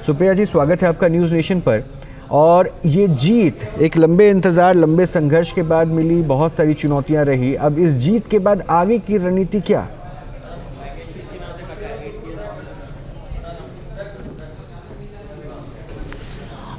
सुप्रिया जी, स्वागत है आपका न्यूज़ नेशन पर। और ये जीत एक लंबे इंतज़ार, लंबे संघर्ष के बाद मिली, बहुत सारी चुनौतियां रही। अब इस जीत के बाद आगे की रणनीति क्या?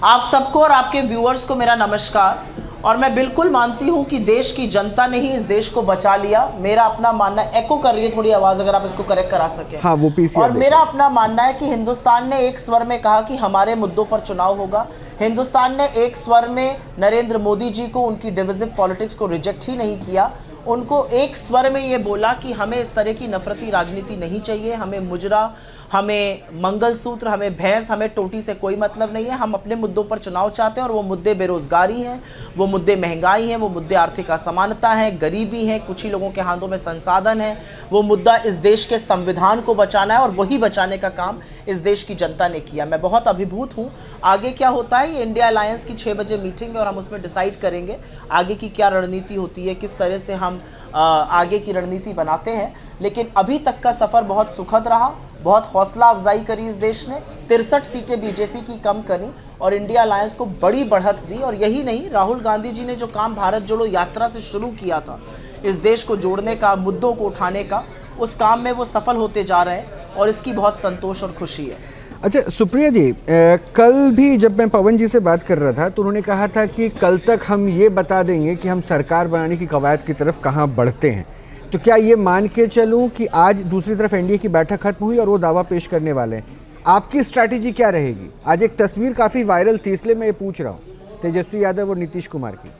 आप सबको और आपके व्यूअर्स को मेरा नमस्कार। और मैं बिल्कुल मानती हूं कि देश की जनता ने ही इस देश को बचा लिया। मेरा अपना मानना, एको कर रही है थोड़ी आवाज, अगर आप इसको करेक्ट करा सके। हाँ, वो पीसीआर। और मेरा अपना मानना है कि हिंदुस्तान ने एक स्वर में कहा कि हमारे मुद्दों पर चुनाव होगा। हिंदुस्तान ने एक स्वर में नरेंद्र मोदी जी को, उनकी डिविजिव पॉलिटिक्स को रिजेक्ट ही नहीं किया। उनको एक स्वर में ये बोला कि हमें इस तरह की नफरती राजनीति नहीं चाहिए, हमें मुजरा, हमें मंगलसूत्र, हमें भैंस, हमें टोटी से कोई मतलब नहीं है। हम अपने मुद्दों पर चुनाव चाहते हैं और वो मुद्दे बेरोजगारी हैं, वो मुद्दे महंगाई हैं, वो मुद्दे आर्थिक असमानता है, गरीबी है, कुछ ही लोगों के हाथों में संसाधन है। वो मुद्दा इस देश के संविधान को बचाना है और वही बचाने का काम इस देश की जनता ने किया। मैं बहुत अभिभूत हूँ। आगे क्या होता है, ये इंडिया अलायंस की 6 बजे मीटिंग है और हम उसमें डिसाइड करेंगे आगे की क्या रणनीति होती है, किस तरह से हम आगे की रणनीति बनाते हैं। लेकिन अभी तक का सफ़र बहुत सुखद रहा, बहुत हौसला अफजाई करी इस देश ने। 63 सीटें बीजेपी की कम करी और इंडिया अलायंस को बड़ी बढ़त दी। और यही नहीं, राहुल गांधी जी ने जो काम भारत जोड़ो यात्रा से शुरू किया था, इस देश को जोड़ने का, मुद्दों को उठाने का, उस काम में वो सफल होते जा रहे हैं और इसकी बहुत संतोष और खुशी है। अच्छा सुप्रिया जी, कल भी जब मैं पवन जी से बात कर रहा था तो उन्होंने कहा था कि कल तक हम ये बता देंगे कि हम सरकार बनाने की कवायद की तरफ कहाँ बढ़ते हैं। तो क्या ये मान के चलूं कि आज दूसरी तरफ एनडीए की बैठक खत्म हुई और वो दावा पेश करने वाले हैं? आपकी स्ट्रैटेजी क्या रहेगी? आज एक तस्वीर काफ़ी वायरल थी, इसलिए मैं ये पूछ रहा हूँ, तेजस्वी यादव और नीतीश कुमार की।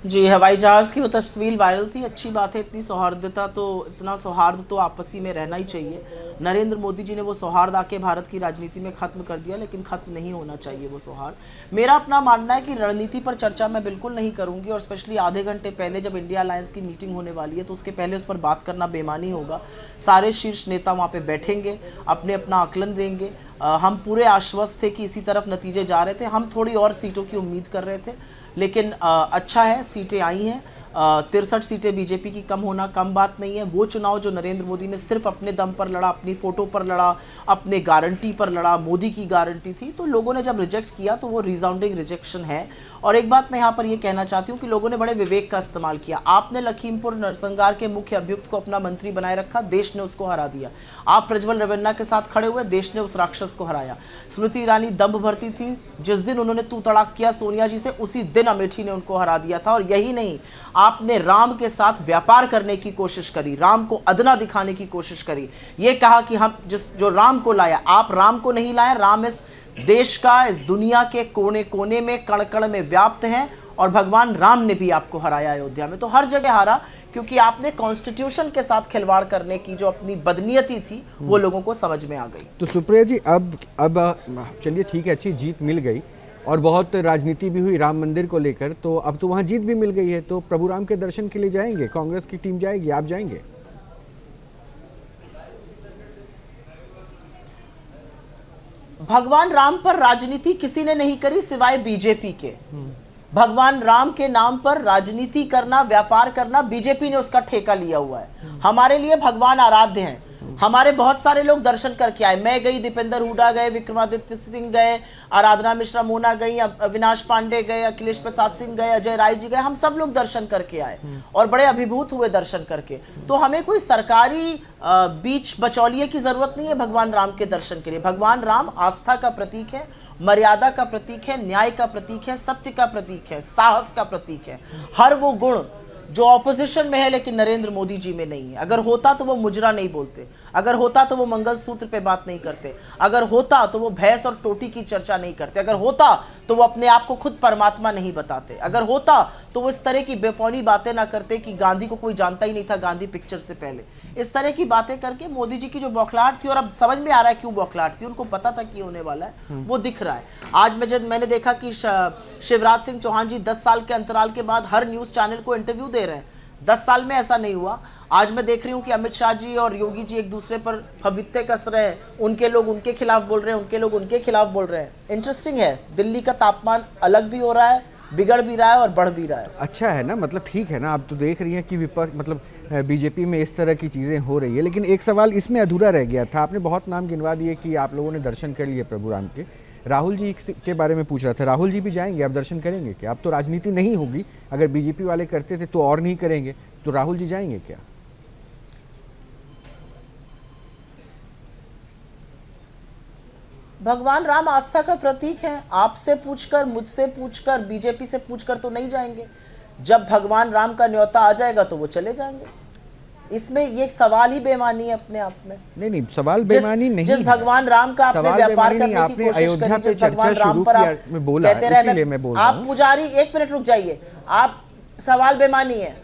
जी, हवाई जहाज की वो तस्वीर वायरल थी, अच्छी बात है। इतनी सौहार्दता तो, इतना सौहार्द तो आपसी में रहना ही चाहिए। नरेंद्र मोदी जी ने वो सौहार्द आके भारत की राजनीति में खत्म कर दिया, लेकिन खत्म नहीं होना चाहिए वो सौहार्द। मेरा अपना मानना है कि रणनीति पर चर्चा मैं बिल्कुल नहीं करूंगी, और स्पेशली आधे घंटे पहले जब इंडिया अलायंस की मीटिंग होने वाली है तो उसके पहले उस पर बात करना बेमानी होगा। सारे शीर्ष नेता वहाँ पे बैठेंगे, अपने अपना आकलन देंगे। हम पूरे आश्वस्त थे कि इसी तरफ नतीजे जा रहे थे। हम थोड़ी और सीटों की उम्मीद कर रहे थे, लेकिन अच्छा है, सीटें आई हैं। 63 सीटें बीजेपी की कम होना कम बात नहीं है। वो चुनाव जो नरेंद्र मोदी ने सिर्फ अपने दम पर लड़ा, अपनी फोटो पर लड़ा, अपने गारंटी पर लड़ा, मोदी की गारंटी थी, तो लोगों ने जब रिजेक्ट किया तो वो रिसाउंडिंग रिजेक्शन है। और एक बात मैं यहाँ पर ये कहना चाहती हूँ कि लोगों ने बड़े विवेक का इस्तेमाल किया। आपने लखीमपुर नरसंहार के मुख्य अभियुक्त को अपना मंत्री बनाए रखा, देश ने उसको हरा दिया। आप प्रज्वल रेवन्ना के साथ खड़े हुए, देश ने उस राक्षस को हराया। स्मृति ईरानी दम्भ भरती थी, जिस दिन उन्होंने तू तड़ाक किया सोनिया जी से, उसी दिन अमेठी ने उनको हरा दिया था। और यही नहीं, आपने राम के साथ व्यापार करने की कोशिश करी, राम को अदना दिखाने की कोशिश करी। ये कहा कि हम जो राम को लाया, आप राम को नहीं लाए। राम इस देश का, इस दुनिया के कोने कोने में, कण कण में व्याप्त हैं, और भगवान राम ने भी आपको हराया अयोध्या में। तो हर जगह हारा, क्योंकि आपने कॉन्स्टिट्यूशन के साथ खिलवाड़ करने की जो अपनी बदनीयती थी वो लोगों को समझ में आ गई। तो सुप्रिया जी, अब चलिए ठीक है, अच्छी जीत मिल गई और बहुत राजनीति भी हुई राम मंदिर को लेकर, तो अब तो वहाँ जीत भी मिल गई है, तो प्रभु राम के दर्शन के लिए जाएंगे? कांग्रेस की टीम जाएगी, आप जाएंगे? भगवान राम पर राजनीति किसी ने नहीं करी सिवाय बीजेपी के। भगवान राम के नाम पर राजनीति करना, व्यापार करना, बीजेपी ने उसका ठेका लिया हुआ है। हमारे लिए भगवान आराध्य हैं। हमारे बहुत सारे लोग दर्शन करके आए, मैं गई, दीपेंद्र हुडा गए, विक्रमादित्य सिंह गए, आराधना मिश्रा मोना गई, अविनाश पांडे गए, अखिलेश प्रसाद सिंह गए, अजय राय जी गए। हम सब लोग दर्शन करके आए और बड़े अभिभूत हुए दर्शन करके। तो हमें कोई सरकारी बीच बचौलिए की जरूरत नहीं है भगवान राम के दर्शन के लिए। भगवान राम आस्था का प्रतीक है, मर्यादा का प्रतीक है, न्याय का प्रतीक है, सत्य का प्रतीक है, साहस का प्रतीक है। हर वो गुण जो ऑपोजिशन में है लेकिन नरेंद्र मोदी जी में नहीं है। अगर होता तो वो मुजरा नहीं बोलते, अगर होता तो वो मंगलसूत्र पे बात नहीं करते, अगर होता तो वो भैंस और टोटी की चर्चा नहीं करते, अगर होता तो वो अपने आप को खुद परमात्मा नहीं बताते, अगर होता तो वो इस तरह की बेपौनी बातें ना करते कि गांधी को कोई जानता ही नहीं था गांधी पिक्चर से पहले। इस तरह की बातें करके मोदी जी की जो बौखलाहट थी, और अब समझ में आ रहा है क्यों बौखलाहट थी, उनको पता था कि होने वाला है, वो दिख रहा है। आज मैंने देखा कि शिवराज सिंह चौहान जी 10 साल के अंतराल के बाद हर न्यूज चैनल को इंटरव्यू दे रहे हैं। 10 साल में ऐसा नहीं हुआ। आज मैं देख रही हूँ कि अमित शाह जी और योगी जी एक दूसरे पर फबित्ते कस रहे हैं। उनके लोग उनके खिलाफ बोल रहे हैं, उनके लोग उनके खिलाफ बोल रहे हैं। इंटरेस्टिंग है, दिल्ली का तापमान अलग भी हो रहा है, बिगड़ भी रहा है और बढ़ भी रहा है। अच्छा है ना, मतलब ठीक है ना, आप तो देख रही हैं कि विपक्ष मतलब बीजेपी में इस तरह की चीज़ें हो रही है। लेकिन एक सवाल इसमें अधूरा रह गया था, आपने बहुत नाम गिनवा दिए कि आप लोगों ने दर्शन कर लिए प्रभु राम के। राहुल जी के बारे में पूछ रहा था, राहुल जी भी जाएंगे, आप दर्शन करेंगे क्या? अब तो राजनीति नहीं होगी, अगर बीजेपी वाले करते थे तो और नहीं करेंगे, तो राहुल जी जाएंगे क्या? भगवान राम आस्था का प्रतीक है। आपसे पूछकर, मुझसे पूछकर, बीजेपी से पूछकर तो नहीं जाएंगे। जब भगवान राम का न्योता आ जाएगा तो वो चले जाएंगे। इसमें ये सवाल ही बेमानी है अपने आप में। नहीं, सवाल बेमानी नहीं। जिस भगवान राम का आपने व्यापार करने की कोशिश करी, जिस भगवान राम पर आप कहते रहे, आप पुजारी, एक मिनट रुक जाइए, आप सवाल बेमानी है।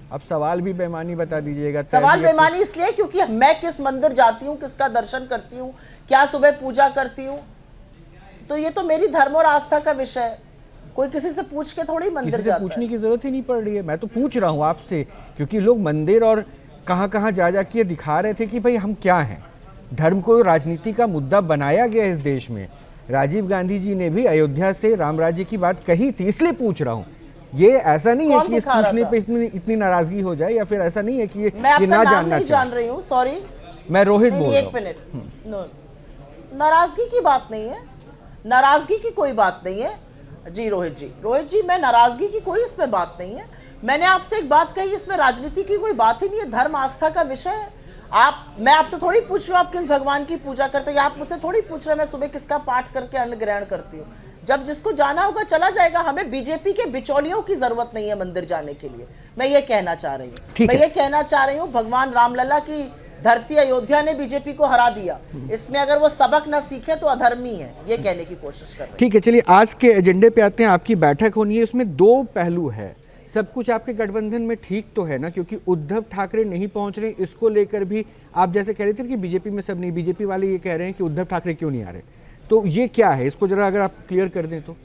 अब सवाल भी बेमानी बता दीजिएगा। सवाल बेमानी इसलिए क्योंकि मैं किस मंदिर जाती हूँ, किसका दर्शन करती हूँ, क्या सुबह पूजा करती हूँ, तो ये तो मेरी धर्म और आस्था का विषय है। कोई किसी से पूछ के थोड़ी मंदिर जाता है। पूछने की जरूरत ही नहीं पड़ रही है, मैं तो पूछ रहा हूँ आपसे, क्योंकि लोग मंदिर और कहाँ कहाँ जा के दिखा रहे थे कि भाई हम क्या हैं। धर्म को राजनीति का मुद्दा बनाया गया इस देश में। राजीव गांधी जी ने भी अयोध्या से राम राज्य की बात कही थी, इसलिए पूछ रहा हूँ। ये ऐसा नहीं है कि इस पूछने पे इतनी नाराजगी हो जाए, या फिर ऐसा नहीं है कि ये ना जानना जान रही हूँ, सॉरी, मैं रोहित बोल रहा हूँ। एक मिनट, नाराजगी की बात नहीं है, नाराजगी की कोई बात नहीं है जी रोहित जी, मैं नाराजगी की कोई इसमें बात नहीं है। मैंने आपसे एक बात कही, इसमें राजनीति की कोई बात ही नहीं है, धर्म आस्था का विषय है। मैं आपसे थोड़ी पूछ रहा हूँ आप किस भगवान की पूजा करते हैं, आप मुझसे थोड़ी पूछ रहे हैं मैं सुबह किसका पाठ करके अन्न ग्रहण करती हूँ। जब जिसको जाना होगा चला जाएगा, हमें बीजेपी के बिचौलियों की जरूरत नहीं है मंदिर जाने के लिए। मैं ये कहना चाह रही हूँ, भगवान रामलला की धरती अयोध्या ने बीजेपी को हरा दिया। इसमें अगर वो सबक न सीखे तो अधर्मी है, ये कहने की कोशिश कर रहे हैं। ठीक है, चलिए आज के एजेंडे पे आते हैं। आपकी बैठक होनी है, इसमें दो पहलू है। सब कुछ आपके गठबंधन में ठीक तो है ना, क्योंकि उद्धव ठाकरे नहीं पहुंच रहे, इसको लेकर भी आप जैसे कह रहे थे कि बीजेपी में सब नहीं, बीजेपी वाले ये कह रहे हैं कि उद्धव ठाकरे क्यों नहीं आ रहे, तो ये क्या है, इसको जरा अगर आप क्लियर कर दें तो।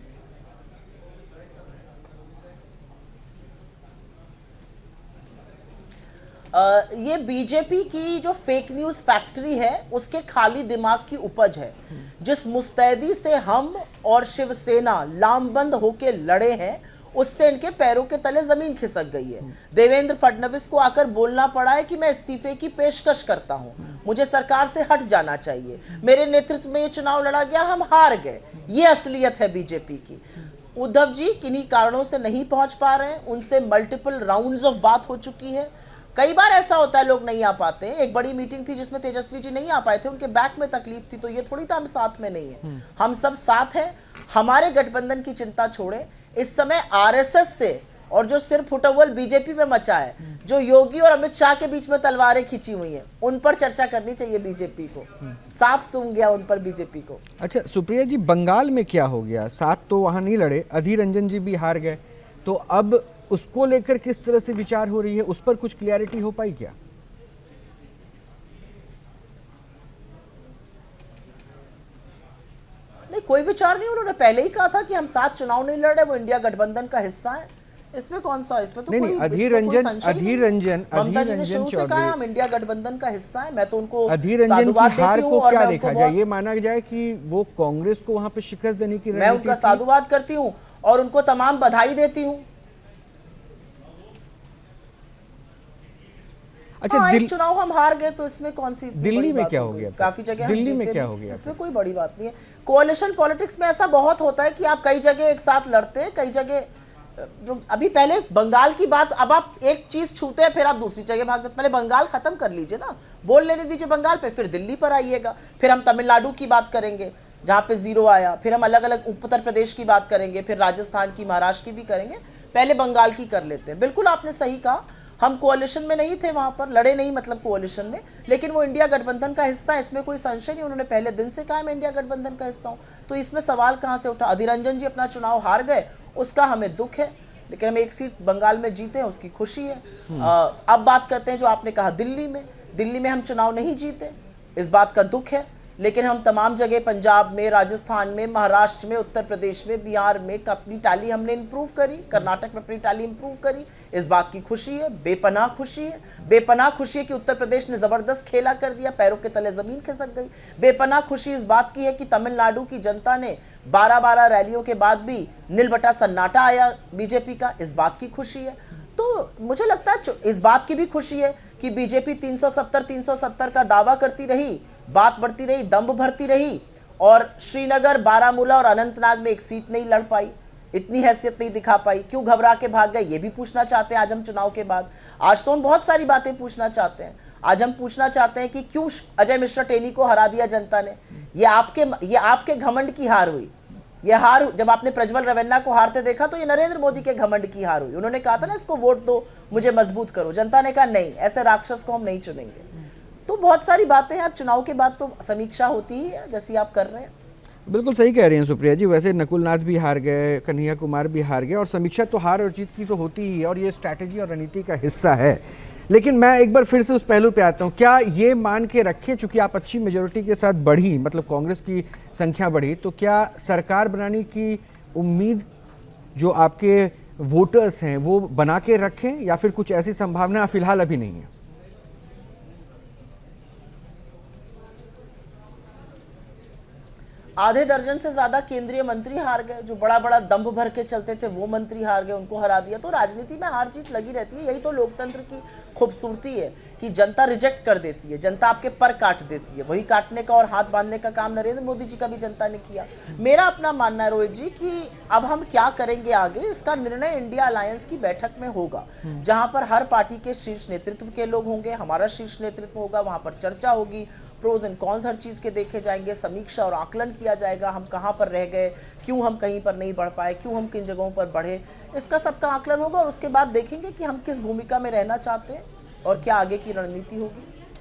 ये बीजेपी की जो फेक न्यूज फैक्ट्री है उसके खाली दिमाग की उपज है। जिस मुस्तैदी से हम और शिवसेना लामबंद होके लड़े हैं, उससे इनके पैरों के तले जमीन खिसक गई है। देवेंद्र फडणवीस को आकर बोलना पड़ा है कि मैं इस्तीफे की पेशकश करता हूं, मुझे सरकार से हट जाना चाहिए, मेरे नेतृत्व में ये चुनाव लड़ा गया, हम हार गए। ये असलियत है बीजेपी की। उद्धव जी किन्हीं कारणों से नहीं पहुंच पा रहे हैं, उनसे मल्टीपल राउंड्स ऑफ बात हो चुकी है। कई बार ऐसा होता है लोग नहीं आ पाते हैं। एक बड़ी मीटिंग थी जिसमें तेजस्वी जी नहीं आ पाए थे, उनके बैक में तकलीफ थी, तो ये थोड़ी था हम साथ में नहीं है। हम सब साथ हैं। हमारे गठबंधन की चिंता छोड़े, इस समय आरएसएस से और जो सिर फुटबॉल बीजेपी में मचा है, जो योगी और अमित शाह के बीच में तलवारें खींची हुई हैं, उन पर चर्चा करनी चाहिए बीजेपी को। साफ सूंघ गया उन पर बीजेपी को। अच्छा सुप्रिया जी, बंगाल में क्या हो गया? साथ तो वहां नहीं लड़े, अधीर रंजन जी भी हार गए, तो अब उसको लेकर किस तरह से विचार हो रही है, उस पर कुछ क्लैरिटी हो पाई क्या? नहीं, कोई विचार नहीं। उन्होंने पहले ही कहा था कि हम साथ चुनाव नहीं लड़ रहे, वो इंडिया गठबंधन का हिस्सा है। इसमें कौन सा, इसमें तो नहीं, अधीर रंजन ममता जी ने शुरू से कहा है हम इंडिया गठबंधन का हिस्सा है। मैं तो उनको अधीर रंजन की हार को क्या देखा जाए, ये माना जाए कि वो कांग्रेस को वहां पे शिकस्त देने की मैं उनका साधुवाद करती हूँ और उनको तमाम बधाई देती हूँ। अच्छा, एक चुनाव हम हार गए तो इसमें कौन सी दिल्ली में क्या हो गया? काफी जगह दिल्ली में क्या हो गया? इसमें कोई बड़ी बात नहीं है। कोalition पॉलिटिक्स में ऐसा बहुत होता है कि आप कई जगह एक साथ लड़ते हैं, कई जगह अभी पहले बंगाल की बात, अब आप एक चीज छूते हैं फिर आप दूसरी जगह भाग जाते। पहले बंगाल खत्म कर लीजिए ना, बोल लेने दीजिए बंगाल पे, फिर दिल्ली पर आइएगा, फिर हम तमिलनाडु की बात करेंगे जहाँ पे 0 आया, फिर हम अलग अलग उत्तर प्रदेश की बात करेंगे, फिर राजस्थान की, महाराष्ट्र की भी करेंगे, पहले बंगाल की कर लेते हैं। बिल्कुल आपने सही कहा, हम कोalition में नहीं थे, वहां पर लड़े नहीं, मतलब कोalition में, लेकिन वो इंडिया गठबंधन का हिस्सा है, इसमें कोई संशय नहीं। उन्होंने पहले दिन से कहा मैं इंडिया गठबंधन का हिस्सा हूं, तो इसमें सवाल कहां से उठा? अधीर रंजन जी अपना चुनाव हार गए, उसका हमें दुख है, लेकिन हम एक सीट बंगाल में जीते हैं, उसकी खुशी है। अब बात करते हैं जो आपने कहा दिल्ली में हम चुनाव नहीं जीते, इस बात का दुख है, लेकिन हम तमाम जगह पंजाब में, राजस्थान में, महाराष्ट्र में, उत्तर प्रदेश में, बिहार में अपनी टैली हमने इंप्रूव करी, कर्नाटक में अपनी टैली इंप्रूव करी। इस बात की खुशी है, बेपनाह खुशी है। बेपनाह खुशी है कि उत्तर प्रदेश ने जबरदस्त खेला कर दिया, पैरों के तले जमीन खिसक गई। बेपनाह खुशी इस बात की है कि तमिलनाडु की जनता ने 12-12 रैलियों के बाद भी नीलबटा सन्नाटा आया बीजेपी का, इस बात की खुशी है। तो मुझे लगता है इस बात की भी खुशी है कि बीजेपी 370 का दावा करती रही, बात बढ़ती रही, दम्भ भरती रही, और श्रीनगर, बारामूला और अनंतनाग में एक सीट नहीं लड़ पाई, इतनी हैसियत नहीं दिखा पाई। क्यों घबरा के भाग गए, ये भी पूछना चाहते हैं आज हम चुनाव के बाद। आज तो हम बहुत सारी बातें पूछना चाहते हैं। आज हम पूछना चाहते हैं कि क्यों अजय मिश्रा टेनी को हरा दिया जनता ने। ये आपके घमंड की हार हुई। ये हार, जब आपने प्रज्वल रवन्ना को हारते देखा तो ये नरेंद्र मोदी के घमंड की हार हुई। उन्होंने कहा था ना, इसको वोट दो, मुझे मजबूत करो। जनता ने कहा नहीं, ऐसे राक्षस को हम नहीं चुनेंगे। तो बहुत सारी बातें हैं। अब चुनाव के बाद तो समीक्षा होती ही है, जैसी आप कर रहे हैं। बिल्कुल सही कह रही हैं सुप्रिया जी। वैसे नकुल नाथ भी हार गए, कन्हैया कुमार भी हार गए, और समीक्षा तो हार और जीत की तो होती ही है, और ये स्ट्रैटेजी और रणनीति का हिस्सा है। लेकिन मैं एक बार फिर से उस पहलू पे आता हूँ, क्या ये मान के रखें, चूंकि आप अच्छी मेजोरिटी के साथ बढ़ी, मतलब कांग्रेस की संख्या बढ़ी, तो क्या सरकार बनाने की उम्मीद जो आपके वोटर्स हैं वो बना के रखें, या फिर कुछ ऐसी संभावना फिलहाल अभी नहीं है? आधे दर्जन से ज्यादा केंद्रीय मंत्री हार गए, जो बड़ा बड़ा दम्भ भर के चलते थे वो मंत्री हार गए, उनको हरा दिया। तो राजनीति में हार जीत लगी रहती है। यही तो लोकतंत्र की खूबसूरती है कि जनता रिजेक्ट कर देती है, जनता आपके पर काट देती है। वही काटने का और हाथ बांधने का काम नरेंद्र मोदी जी का भी जनता ने किया। मेरा अपना मानना है रोहित जी कि अब हम क्या करेंगे आगे, इसका निर्णय इंडिया अलायंस की बैठक में होगा, जहां पर हर पार्टी के शीर्ष नेतृत्व के लोग होंगे, हमारा शीर्ष नेतृत्व होगा, वहां पर चर्चा होगी, प्रोज एंड कॉन्स हर चीज के देखे जाएंगे, समीक्षा और आकलन किया जाएगा, हम कहां पर रह गए, क्यों हम कहीं पर नहीं बढ़ पाए, क्यों हम किन जगहों पर बढ़े, इसका सबका आकलन होगा। और उसके बाद देखेंगे कि हम किस भूमिका में रहना चाहते हैं और क्या आगे की रणनीति होगी।